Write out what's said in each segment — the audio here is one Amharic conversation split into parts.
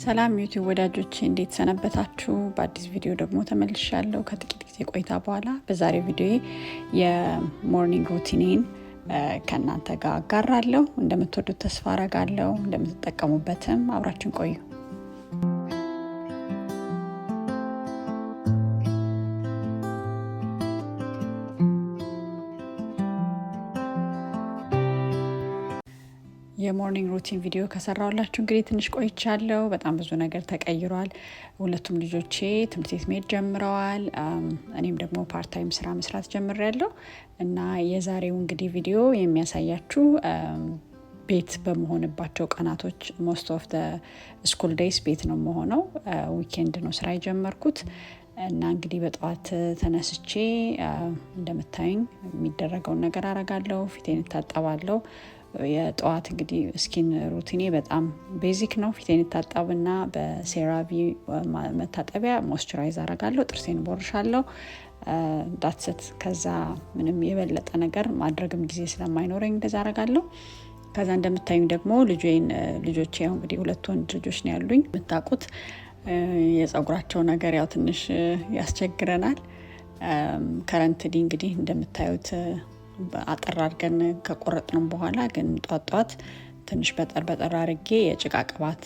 ሰላም ዩቲዩብ ወዳጆቼ እንዴት ሰነበታችሁ? በአዲስ ቪዲዮ ደግሞ ተመልሻለሁ ከጥቂት ጊዜ ቆይታ በኋላ። በዛሬው ቪዲዮ የሞርኒንግ ሩቲኔን ከእናንተ ጋር አጋራለሁ። እንደምትወዱት ተስፋ አደርጋለሁ። እንደምትጠቀሙበትም አብራችን ቆዩ። የሞርኒንግ ሩቲን ቪዲዮ ከሰራሁላችሁ እንግዲህ ትንሽ ቆይቻለሁ። በጣም ብዙ ነገር ተቀይሯል። ሁለቱም ልጆቼ ትምህርት ቤት መሄድ ጀምረዋል። እኔም ደግሞ ፓርት ታይም ስራ መስራት ጀምሬያለሁ እና የዛሬው እንግዲህ ቪዲዮ የሚያሳያችሁ ቤት በመሆንባቸው ቀናቶች ሞስት ኦፍ ዘ ስኩል ዴይስ ቤት ነው የምሆነው። ዊኬንድ ነው ስራ የጀመርኩት እና እንግዲህ በጠዋት ተነስቼ እንደምታዩኝ የሚደረገውን ነገር አረጋለሁ። ፊቴን እታጠባለሁ። የጠዋት እንግዲህ ስኪን ሩቲኔ በጣም ቤዚክ ነው። ፊቴን እታጠብና በሴራቪ መታጠቢያ ሞይስቸራይዝ አረጋለሁ። ጥርሴን ቦርሻለሁ። ዳትሰት ከዛ ምንም የበለጠ ነገር ማድረግም ጊዜ ስለማይኖረኝ እንደዛ አረጋለሁ። ከዛ እንደምታዩኝ ደግሞ ልጆቼ ያው እንግዲህ ሁለት ወንድ ልጆች ነው ያሉኝ። የምታውቁት የጸጉራቸው ነገር ያው ትንሽ ያስቸግረናል። ከረንትሊ እንግዲህ እንደምታዩት አጠር አድርገን ከቆረጥንም በኋላ ግን ጧት ትንሽ በጠር አድርጌ የጭቃ ቅባት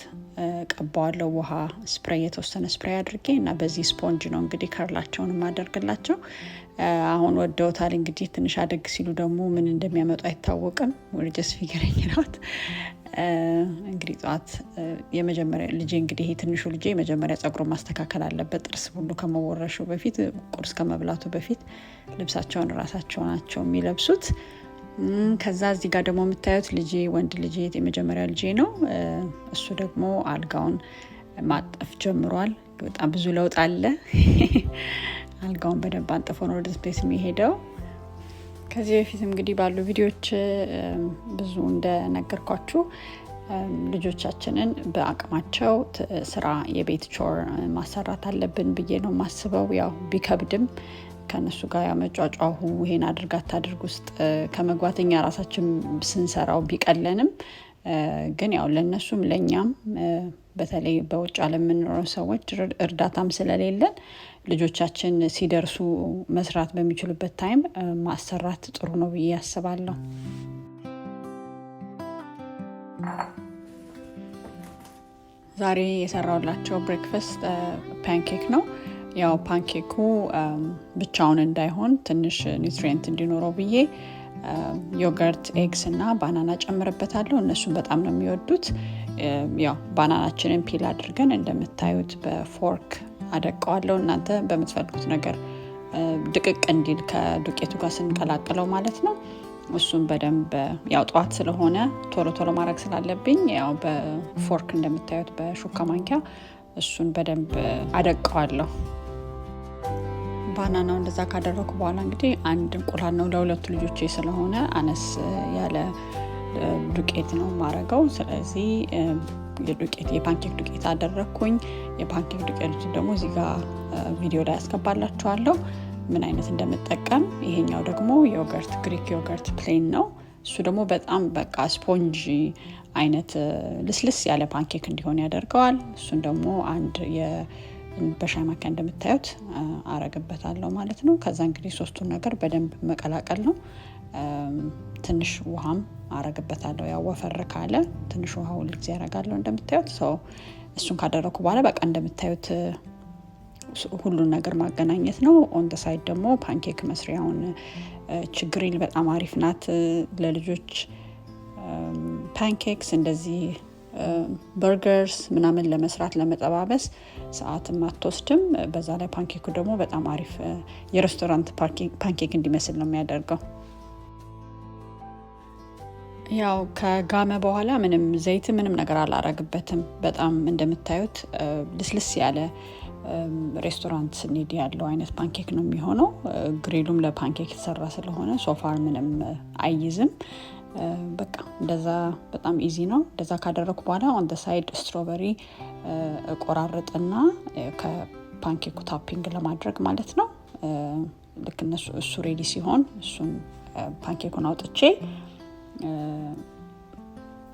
ቀባዋለሁ። ውሃ ስፕሬይ የተወሰነ ስፕሬይ አድርጌ እና በዚህ ስፖንጅ ነው እንግዲህ ከርላቸውን ማደርግላቸው። አሁን ወደውታል። እንግዲህ ትንሽ አደግ ሲሉ ደግሞ ምን እንደሚያመጡ አይታወቅም። ወደ ጀስ ፊገረኝ ናት። እንግዲህ ጧት የመጀመሪያ ልጄ እንግዲህ ይሄ ትንሹ ልጄ የመጀመሪያ ጸጉሩን ማስተካከል አለበት። ጥርስ ሁሉ ከመወረሹ በፊት ቁርስ ከመብላቱ በፊት ልብሳቸውን ራሳቸው ናቸው የሚለብሱት። ከዛ እዚህ ጋር ደግሞ የምታዩት ልጄ ወንድ ልጄ የመጀመሪያ ልጄ ነው። እሱ ደግሞ አልጋውን ማጠፍ ጀምሯል። በጣም ብዙ ለውጥ አለ። አልጋውን በደንብ አንጥፎ ነው ወደ ስፔስ የሚሄደው። ከዚህ በፊት እንግዲህ ባሉ ቪዲዮዎች ብዙ እንደነገርኳችሁ ልጆቻችንን በአቅማቸው ስራ የቤት ቾር ማሰራት አለብን ብዬ ነው ማስበው። ያው ቢከብድም ከነሱ ጋር ያመጫጫሁ ይሄን አድርጋ ታድርግ ውስጥ ከመግባተኛ ራሳችን ስንሰራው ቢቀለንም ግን ያው ለነሱም ለኛም በተለይ በውጭ ዓለም የምንኖር ሰዎች እርዳታም ስለሌለን ልጆቻችን ሲደርሱ መስራት በሚችሉበት ታይም ማሰራት ጥሩ ነው ብዬ አስባለሁ። ዛሬ የሰራሁላቸው ብሬክፋስት ፓንኬክ ነው። ያው ፓንኬኩ ብቻውን እንዳይሆን ትንሽ ኒውትሪየንት እንዲኖረው ብዬ ዮገርት፣ ኤግስ እና ባናና ጨምርበታለሁ። እነሱም በጣም ነው የሚወዱት። ያው ባናናችንን ፒል አድርገን እንደምታዩት በፎርክ አደቀዋለሁ። እናንተ በምትፈልጉት ነገር ድቅቅ እንዲል ከዱቄቱ ጋር ስንቀላቅለው ማለት ነው። እሱም በደንብ ያው ጠዋት ስለሆነ ቶሎ ማድረግ ስላለብኝ ያው በፎርክ እንደምታዩት በሹካ ማንኪያ እሱን በደንብ አደቀዋለሁ። ባናናው እንደዛ ካደረኩ በኋላ እንግዲህ አንድ እንቁላል ነው ለሁለቱ ልጆቼ ስለሆነ አነስ ያለ ዱቄት ነው ማረገው። ስለዚህ የፓንኬክ ዱቄት አደረኩኝ። የፓንኬክ ዱቄት ደግሞ እዚህ ጋር ቪዲዮ ላይ ያስገባላችኋለሁ ምን አይነት እንደምጠቀም። ይሄኛው ደግሞ ዮገርት ግሪክ ዮገርት ፕሌን ነው። እሱ ደግሞ በጣም በቃ ስፖንጂ አይነት ልስልስ ያለ ፓንኬክ እንዲሆን ያደርገዋል። እሱን ደግሞ አንድ በሻይ ማንኪያ እንደምታዩት አረግበታለሁ ማለት ነው። ከዛ እንግዲህ ሶስቱን ነገር በደንብ መቀላቀል ነው። ትንሽ ውሃም አረግበታለሁ። ያው ወፈር ካለ ትንሽ ውሃ ሁሉ ጊዜ አረጋለሁ እንደምታዩት። እሱን ካደረኩ በኋላ በቃ እንደምታዩት ሁሉን ነገር ማገናኘት ነው። ኦን ደ ሳይድ ደግሞ ፓንኬክ መስሪያውን ችግሪል በጣም አሪፍ ናት ለልጆች። ፓንኬክስ እንደዚህ በርገርስ ምናምን ለመስራት ለመጠባበስ ሰዓትም አትወስድም። በዛ ላይ ፓንኬኩ ደግሞ በጣም አሪፍ የሬስቶራንት ፓንኬክ እንዲመስል ነው የሚያደርገው። ያው ከጋመ በኋላ ምንም ዘይት ምንም ነገር አላረግበትም። በጣም እንደምታዩት ልስልስ ያለ ሬስቶራንት ስንሄድ ያለው አይነት ፓንኬክ ነው የሚሆነው። ግሪሉም ለፓንኬክ የተሰራ ስለሆነ ሶፋር ምንም አይይዝም። በቃ እንደዛ በጣም ኢዚ ነው። እንደዛ ካደረኩ በኋላ ኦን ደ ሳይድ ስትሮበሪ እቆራርጥና ከፓንኬኩ ታፒንግ ለማድረግ ማለት ነው። ልክ እሱ ሬዲ ሲሆን እሱን ፓንኬኩን አውጥቼ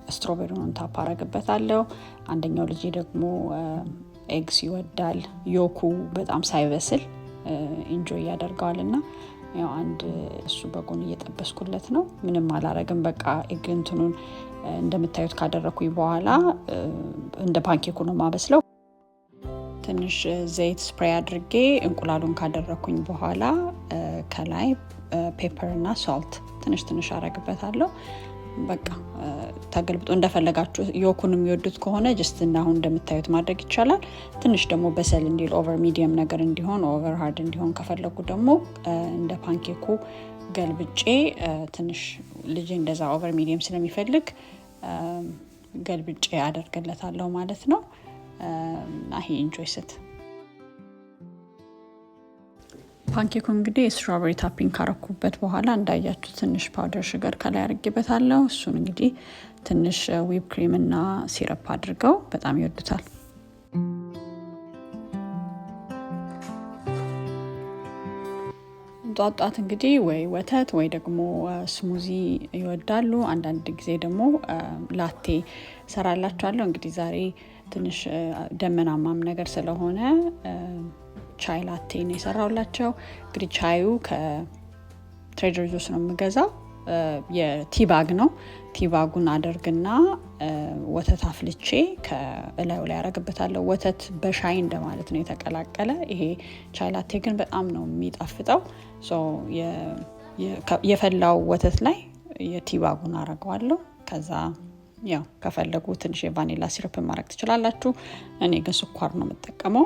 ስትሮቤሪውን ታፕ አረግበታለሁ። አንደኛው ልጄ ደግሞ ኤግስ ይወዳል። ዮኩ በጣም ሳይበስል ኢንጆይ ያደርገዋልና ያው አንድ እሱ በጎን እየጠበስኩለት ነው። ምንም አላረግም። በቃ ኤግ እንትኑን እንደምታዩት ካደረኩኝ በኋላ እንደ ፓንኬኩ ነው ማበስለው። ትንሽ ዘይት ስፕሬይ አድርጌ እንቁላሉን ካደረኩኝ በኋላ ከላይ ፔፐር እና ሳልት ትንሽ አረግበታለሁ። በቃ ተገልብጦ እንደፈለጋችሁ ዮኩን የሚወዱት ከሆነ ጀስት አሁን እንደምታዩት ማድረግ ይቻላል። ትንሽ ደግሞ በሰል እንዲል ኦቨር ሚዲየም ነገር እንዲሆን ኦቨር ሃርድ እንዲሆን ከፈለጉ ደግሞ እንደ ፓንኬኩ ገልብጬ ትንሽ ልጄ እንደዛ ኦቨር ሚዲየም ስለሚፈልግ ገልብጬ አደርግለታለሁ ማለት ነው። አሂ ኢንጆይ ስት ፓንኬኩ እንግዲህ ስትሮቤሪ ታፒንግ ካረኩበት በኋላ እንዳያችሁ ትንሽ ፓውደር ሹገር ከላይ አድርጌበታለሁ። እሱን እንግዲህ ትንሽ ዊፕ ክሪም እና ሲረፕ አድርገው በጣም ይወዱታል። ጧት እንግዲህ ወይ ወተት ወይ ደግሞ ስሙዚ ይወዳሉ። አንዳንድ ጊዜ ደግሞ ላቴ ሰራላቸዋለሁ። እንግዲህ ዛሬ ትንሽ ደመናማም ነገር ስለሆነ ቻይ ላቴ ነው የሰራውላቸው። እንግዲህ ቻዩ ከትሬደር ጆስ ነው የምገዛው። የቲባግ ነው። ቲባጉን አደርግና ወተት አፍልቼ ከእላዩ ላይ ያረግበታለሁ። ወተት በሻይ እንደማለት ነው የተቀላቀለ። ይሄ ቻይ ላቴ ግን በጣም ነው የሚጣፍጠው። የፈላው ወተት ላይ የቲባጉን አረገዋለሁ። ከዛ ያው ከፈለጉ ትንሽ የቫኒላ ሲረፕ ማድረግ ትችላላችሁ። እኔ ግን ስኳር ነው የምጠቀመው።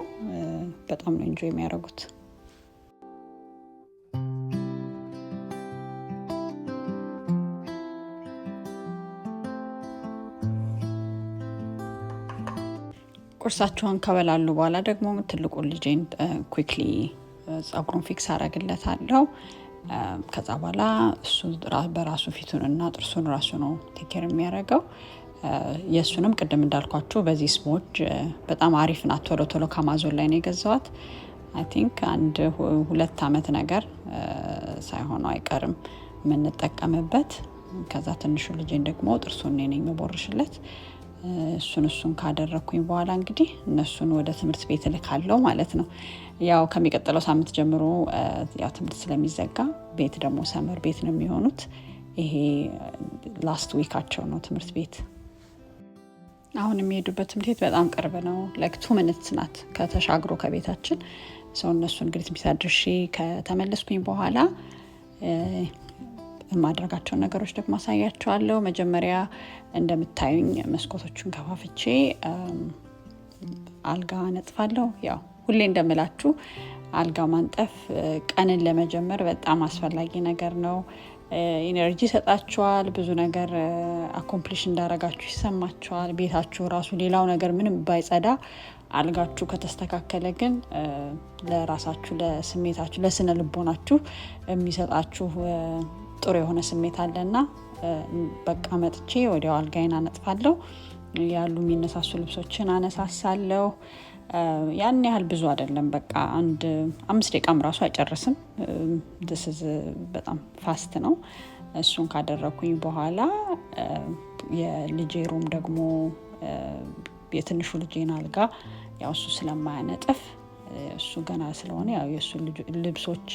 በጣም ነው ኢንጆይ የሚያደርጉት። ቁርሳቸውን ከበላሉ በኋላ ደግሞ ትልቁ ልጄን ኩዊክሊ ጸጉሩን ፊክስ አረግለታለሁ። ከዛ በኋላ እሱ በራሱ ፊቱንና ጥርሱን ራሱ ነው ቴኬር የሚያደርገው። የእሱንም ቅድም እንዳልኳችሁ በዚህ ስሞች በጣም አሪፍ ናት። ቶሎ ከአማዞን ላይ ነው የገዛዋት። አይ ቲንክ 1-2 አመት ነገር ሳይሆነው አይቀርም የምንጠቀምበት። ከዛ ትንሹ ልጄን ደግሞ ጥርሱን እኔ ነኝ የምቦርሽለት። እሱን ካደረኩኝ በኋላ እንግዲህ እነሱን ወደ ትምህርት ቤት ልካለው ማለት ነው። ያው ከሚቀጥለው ሳምንት ጀምሮ ያው ትምህርት ስለሚዘጋ ቤት ደግሞ ሰመር ቤት ነው የሚሆኑት። ይሄ ላስት ዊካቸው ነው ትምህርት ቤት። አሁን የሚሄዱበት ትምህርት ቤት በጣም ቅርብ ነው። ላይክ 2 ሚኒትስ ናት ከተሻግሮ ከቤታችን። ሰው እነሱ እንግዲህ ትምህርት አድርሼ ከተመለስኩኝ በኋላ የማድረጋቸውን ነገሮች ደግሞ አሳያቸዋለሁ። መጀመሪያ እንደምታዩኝ መስኮቶቹን ከፋፍቼ አልጋ ነጥፋለሁ። ያው ሁሌ እንደምላችሁ አልጋ ማንጠፍ ቀንን ለመጀመር በጣም አስፈላጊ ነገር ነው። ኢነርጂ ይሰጣችኋል። ብዙ ነገር አኮምፕሊሽ እንዳረጋችሁ ይሰማችኋል። ቤታችሁ ራሱ ሌላው ነገር ምንም ባይጸዳ አልጋችሁ ከተስተካከለ ግን ለራሳችሁ፣ ለስሜታችሁ፣ ለስነ ልቦናችሁ የሚሰጣችሁ ጥሩ የሆነ ስሜት አለና በቃ መጥቼ ወዲያው አልጋዬን አነጥፋለሁ። ያሉ የሚነሳሱ ልብሶችን አነሳሳለሁ። ያን ያህል ብዙ አይደለም። በቃ 5 ደቂቃም ራሱ አይጨርስም። በጣም ፋስት ነው። እሱን ካደረኩኝ በኋላ የልጄ ሩም ደግሞ የትንሹ ልጄን አልጋ ያው እሱ ስለማያነጥፍ እሱ ገና ስለሆነ ያው የሱ ልብሶች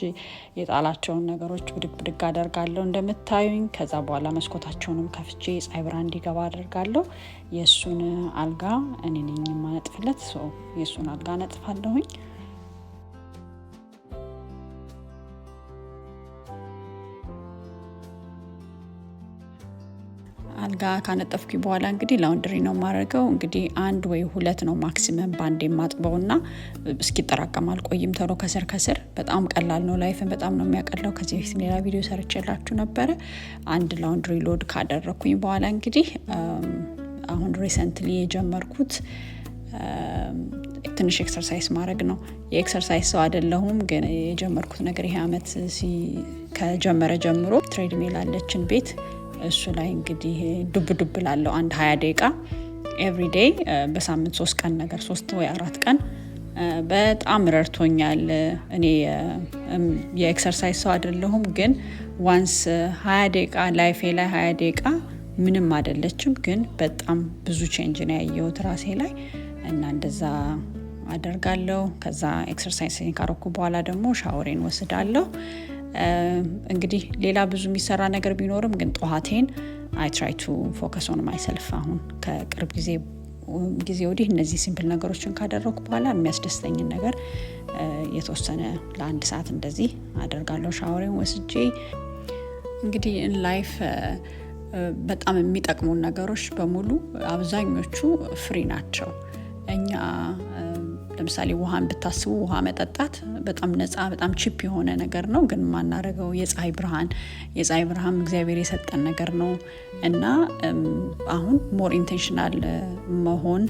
የጣላቸውን ነገሮች ብድግ አደርጋለሁ እንደምታዩኝ። ከዛ በኋላ መስኮታቸውንም ከፍቼ ፀሐይ ብርሃን እንዲገባ አደርጋለሁ። የሱን አልጋ እኔ ነኝ የማነጥፍለት። የሱን አልጋ አነጥፋለሁኝ። አልጋ ካነጠፍኩኝ በኋላ እንግዲህ ላውንድሪ ነው የማደርገው። እንግዲህ 1 ወይ 2 ነው ማክሲመም ባንዴ የማጥበውና እስኪጠራቀም አልቆይም። ቶሎ ከስር በጣም ቀላል ነው። ላይፍን በጣም ነው የሚያቀለው። ከዚህ በፊት ሌላ ቪዲዮ ሰርቼላችሁ ነበረ። 1 ላውንድሪ ሎድ ካደረኩኝ በኋላ እንግዲህ አሁን ሪሰንትሊ የጀመርኩት ትንሽ ኤክሰርሳይዝ ማድረግ ነው። የኤክሰርሳይዝ ሰው አይደለሁም፣ ግን የጀመርኩት ነገር ይሄ አመት ከጀመረ ጀምሮ ትሬድሚል አለችን ቤት። እሱ ላይ እንግዲህ ዱብ ላለው 20 ደቂቃ ኤቭሪዴይ በሳምንት 3 ቀን ነገር 3 ወይ 4 ቀን በጣም ረድቶኛል። እኔ የኤክሰርሳይዝ ሰው አይደለሁም፣ ግን ዋንስ 20 ደቂቃ ላይፌ ላይ 20 ደቂቃ ምንም አይደለችም፣ ግን በጣም ብዙ ቼንጅ ነው ያየሁት ራሴ ላይ እና እንደዛ አደርጋለሁ። ከዛ ኤክሰርሳይዝ ካረኩ በኋላ ደግሞ ሻወሬን ወስዳለሁ። እንግዲህ ሌላ ብዙ የሚሰራ ነገር ቢኖርም ግን ጠዋቴን I try to focus on myself። አሁን ከቅርብ ጊዜ ወዲህ እነዚህ ሲምፕል ነገሮችን ካደረኩ በኋላ የሚያስደስተኝን ነገር የተወሰነ ለ1 ሰዓት እንደዚህ አደርጋለሁ ሻወሬን ወስጄ። እንግዲህ in life በጣም የሚጠቅሙን ነገሮች በሙሉ አብዛኞቹ ፍሪ ናቸው። እኛ ለምሳሌ ውሃን ብታስቡ ውሃ መጠጣት በጣም ነፃ በጣም ቺፕ የሆነ ነገር ነው፣ ግን ማናረገው የፀሐይ ብርሃን እግዚአብሔር የሰጠን ነገር ነው እና አሁን ሞር ኢንቴንሽናል መሆን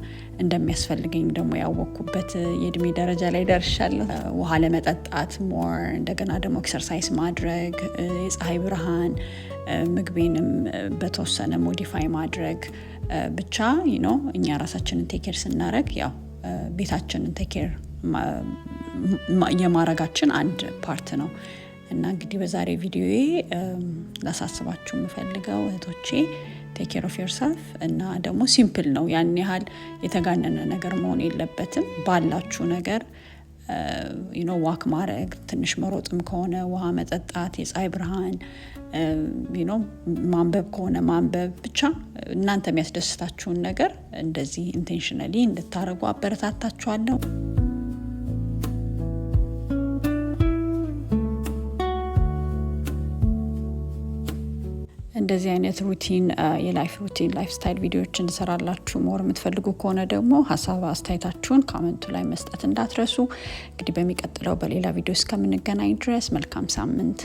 እንደሚያስፈልገኝ ደግሞ ያወቅኩበት የእድሜ ደረጃ ላይ ደርሻለሁ። ውሃ ለመጠጣት ሞር፣ እንደገና ደግሞ ኤክሰርሳይዝ ማድረግ፣ የፀሐይ ብርሃን፣ ምግቤንም በተወሰነ ሞዲፋይ ማድረግ ብቻ እኛ ራሳችንን ቴኬር ስናረግ ያው ቤታችንን ቴኬር የማረጋችን አንድ ፓርት ነው እና እንግዲህ በዛሬ ቪዲዮዬ ላሳስባችሁ የምፈልገው እህቶቼ ቴኬር ኦፍ ዮርሰልፍ እና ደግሞ ሲምፕል ነው፣ ያን ያህል የተጋነነ ነገር መሆን የለበትም። ባላችሁ ነገር ዋክ ማድረግ፣ ትንሽ መሮጥም ከሆነ ውሃ መጠጣት፣ የፀሐይ ብርሃን ማንበብ ከሆነ ማንበብ፣ ብቻ እናንተ የሚያስደስታችሁን ነገር እንደዚህ ኢንቴንሽናሊ እንድታረጉ አበረታታችኋለሁ። እንደዚህ አይነት ሩቲን የላይፍ ስታይል ቪዲዮዎችን እንሰራላችሁ ሞር የምትፈልጉ ከሆነ ደግሞ ሀሳብ አስተያየታችሁን ኮሜንቱ ላይ መስጠት እንዳትረሱ። እንግዲህ በሚቀጥለው በሌላ ቪዲዮ እስከምንገናኝ ድረስ መልካም ሳምንት።